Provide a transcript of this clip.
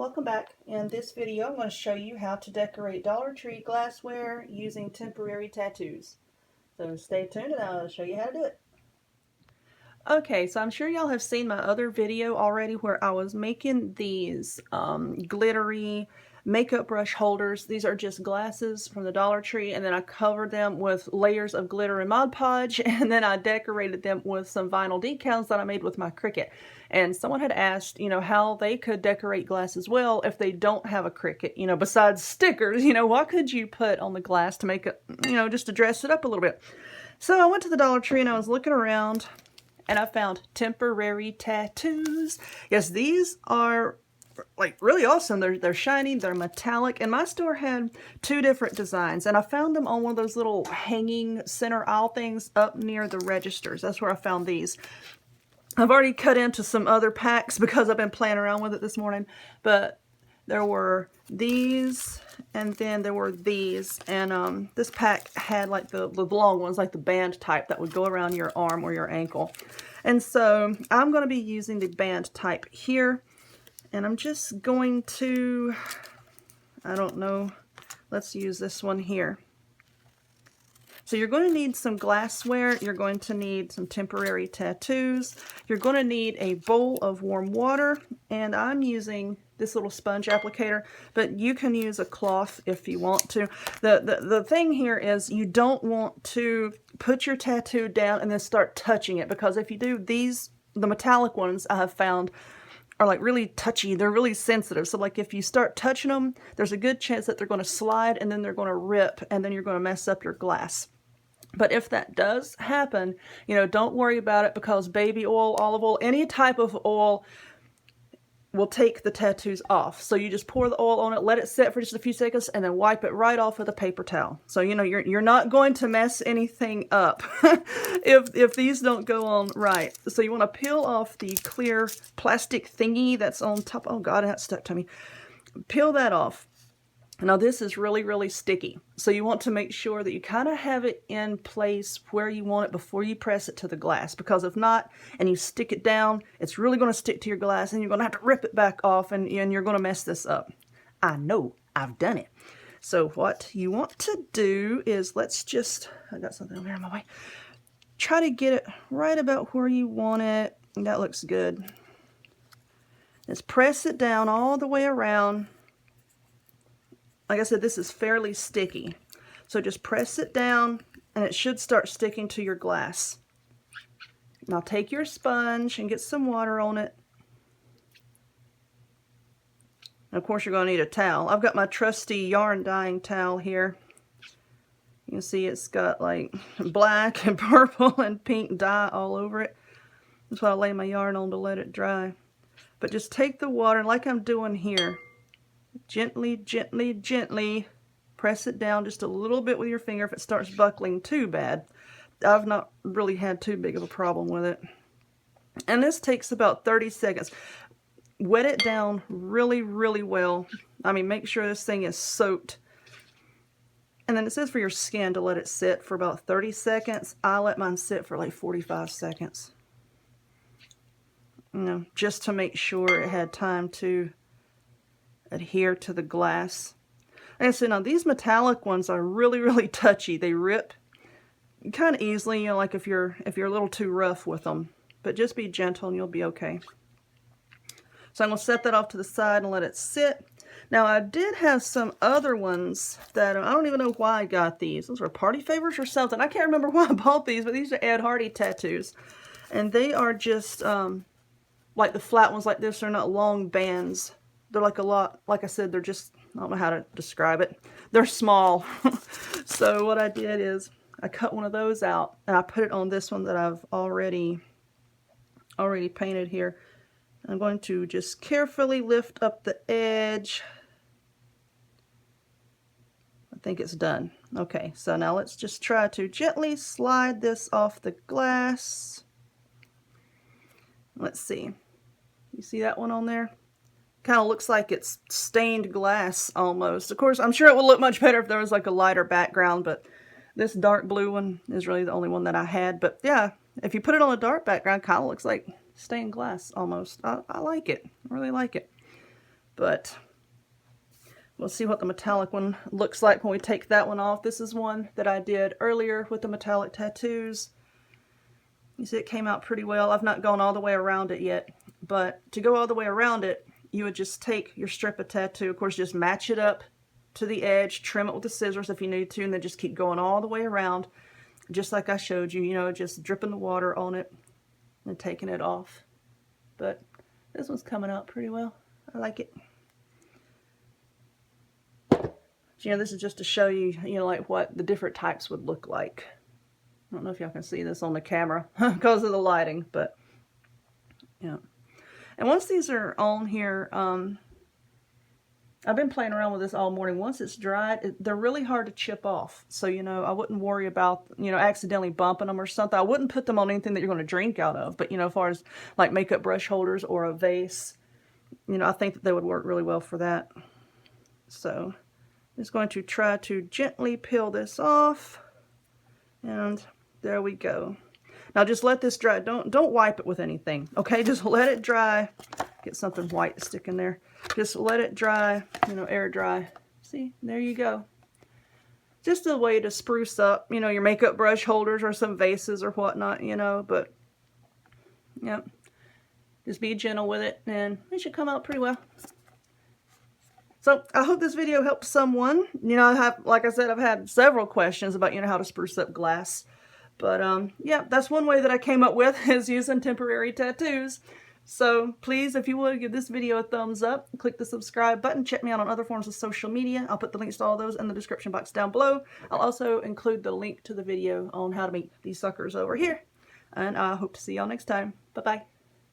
welcome back. In this video, I'm going to show you how to decorate Dollar Tree glassware using temporary tattoos. So stay tuned and I'll show you how to do it. Okay, so I'm sure y'all have seen my other video already where I was making these glittery makeup brush holders. These are just glasses from the Dollar Tree, and then I covered them with layers of glitter and Mod Podge, and then I decorated them with some vinyl decals that I made with my Cricut. And someone had asked, how they could decorate glasses well if they don't have a Cricut, besides stickers, what could you put on the glass to make it, just to dress it up a little bit. So I went to the Dollar Tree and I was looking around, and I found temporary tattoos. Yes, these are like really awesome. They're shiny, they're metallic, and my store had two different designs, and I found them on one of those little hanging center aisle things up near the registers. That's where I found these. I've already cut into some other packs because I've been playing around with it this morning, but there were these, and then there were these, and this pack had like the long ones, like the band type that would go around your arm or your ankle. And so I'm going to be using the band type here, and I'm just going to, I don't know, let's use this one here. So you're going to need some glassware, you're going to need some temporary tattoos, you're going to need a bowl of warm water, and I'm using this little sponge applicator, but you can use a cloth if you want to. The thing here is you don't want to put your tattoo down and then start touching it, because if you do, the metallic ones I have found are like really touchy. They're really sensitive. So like if you start touching them, there's a good chance that they're going to slide and then they're going to rip and then you're going to mess up your glass. But if that does happen, don't worry about it, because baby oil, olive oil, any type of oil will take the tattoos off. So you just pour the oil on it, let it sit for just a few seconds, and then wipe it right off with a paper towel. So you're not going to mess anything up if these don't go on right. So you want to peel off the clear plastic thingy that's on top. Oh God, that stuck to me. Peel that off. Now this is really, really sticky. So you want to make sure that you kind of have it in place where you want it before you press it to the glass, because if not, and you stick it down, it's really going to stick to your glass and you're going to have to rip it back off, and you're going to mess this up. I know, I've done it. So what you want to do is, I got something over here in my way. Try to get it right about where you want it. That looks good. Just press it down all the way around. Like I said, this is fairly sticky. So just press it down and it should start sticking to your glass. Now take your sponge and get some water on it. And of course you're going to need a towel. I've got my trusty yarn dyeing towel here. You can see it's got like black and purple and pink dye all over it. That's what I lay my yarn on to let it dry. But just take the water, like I'm doing here. Gently, gently, gently press it down just a little bit with your finger if it starts buckling too bad. I've not really had too big of a problem with it. And this takes about 30 seconds. Wet it down really, really well. I mean, make sure this thing is soaked. And then it says for your skin to let it sit for about 30 seconds. I let mine sit for like 45 seconds. Just to make sure it had time to adhere to the glass. Like I said, now these metallic ones are really, really touchy. They rip kind of easily, like if you're a little too rough with them. But just be gentle and you'll be okay. So I'm going to set that off to the side and let it sit. Now I did have some other ones that I don't even know why I got these. Those were party favors or something. I can't remember why I bought these, but these are Ed Hardy tattoos. And they are just like the flat ones like this. They're not long bands. They're like like I said, they're just, I don't know how to describe it. They're small. So what I did is I cut one of those out and I put it on this one that I've already painted here. I'm going to just carefully lift up the edge. I think it's done. Okay, so now let's just try to gently slide this off the glass. Let's see. You see that one on there? Kind of looks like it's stained glass almost. Of course, I'm sure it would look much better if there was like a lighter background, but this dark blue one is really the only one that I had. But yeah, if you put it on a dark background, it kind of looks like stained glass almost. I like it. I really like it. but we'll see what the metallic one looks like when we take that one off. This is one that I did earlier with the metallic tattoos. You see it came out pretty well. I've not gone all the way around it yet, but to go all the way around it, you would just take your strip of tattoo, of course, just match it up to the edge, trim it with the scissors if you need to, and then just keep going all the way around, just like I showed you, you know, just dripping the water on it and taking it off. But this one's coming out pretty well. I like it. You know, this is just to show you, you know, like what the different types would look like. I don't know if y'all can see this on the camera because of the lighting, but yeah. And once these are on here, I've been playing around with this all morning. Once it's dried, they're really hard to chip off. So, you know, I wouldn't worry about, you know, accidentally bumping them or something. I wouldn't put them on anything that you're going to drink out of. But, you know, as far as like makeup brush holders or a vase, you know, I think that they would work really well for that. So, I'm just going to try to gently peel this off. And there we go. Now just let this dry. Don't wipe it with anything. Okay, just let it dry. Get something white to stick in there. Just let it dry, you know, air dry. See, there you go. Just a way to spruce up, you know, your makeup brush holders or some vases or whatnot, you know, but yeah, just be gentle with it and it should come out pretty well. So I hope this video helped someone. You know, like I said, I've had several questions about, you know, how to spruce up glass. But yeah, that's one way that I came up with, is using temporary tattoos. So please, if you would, give this video a thumbs up, click the subscribe button, check me out on other forms of social media. I'll put the links to all those in the description box down below. I'll also include the link to the video on how to make these suckers over here. And I hope to see y'all next time. Bye-bye.